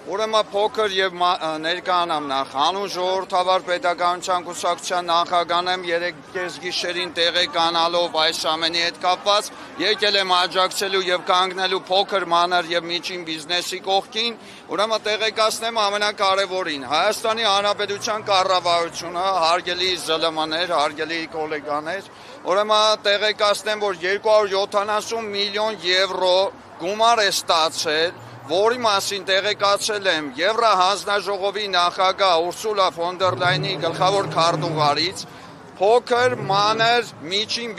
Ուրեմն փոքր եւ ներկանամ նախ հանուն ժողովրդավար պետականության կուսակցության նախագահն եմ 3 գիշերին տեղեկանալով այս ամենի հետ կապված եկել եմ աջակցելու եւ կանգնելու փոքր մանր եւ միջին բիզնեսի կողքին ուրեմն տեղեկացնեմ ամենակարևորին Հայաստանի Հանրապետության կառավարությունը հարգելի ԶԼՄ-ներ, հարգելի գոլեգաներ ուրեմն տեղեկացնեմ որ 270 միլիոն եվրո գումար է ստացել որի մասին տեղեկացել եմ Եվրահանձնաժողովի նախագահ Ուրսուլա ֆոն դեր Լայնի գլխավոր քարտուղարից փոքր մանր միջին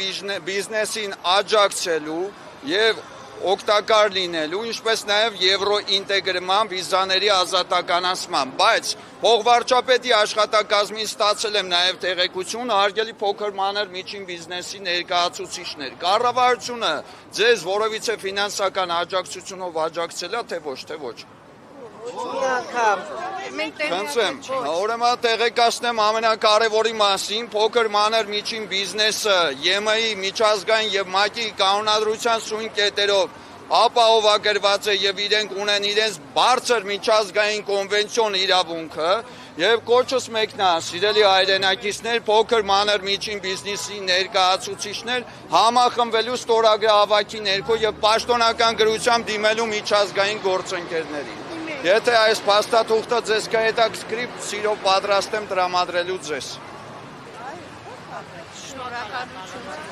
բիզնեսին աջակցելու եւ օգտակար լինելու, ինչպես նաև եվրո ինտեգրման վիզաների ազատականացման, բայց փոխվարչապետի աշխատակազմից ստացել եմ նաև տեղեկություն հարգելի փոքր մանր միջին բիզնեսի ներկայացուցիչներ։ Կառավարությունը ձեզ որևիցե ֆինանսական աջակցությունով աջակցել է, թե ոչ։ Խնդրեմ, ուրեմն տեղեկացնեմ ամենակարևորի մասին, փոքր մանր միջին բիզնեսը ԵՄ-ի միջազգային եւ ՄԱԿ-ի կանոնադրության սույն կետերով ապահովագրված է եւ իրենք ունեն իրենց բարձր միջազգային կոնվենցիոն իրավունքը եւ կոչս մեկն է, սիրելի հայրենակիցներ, փոքր մանր միջին բիզնեսի ներկայացուցիչներ համախմբվելու ստորագրահավաքի ներքո եւ պաշտոնական գրությամբ դիմելու միջազգային գործընկերներին։ Եթե այս փաստաթուղթը ձեզ կհետաքրքրի, սիրով պատրաստ եմ տրամադրելու ձեզ։ Շնորհակալություն։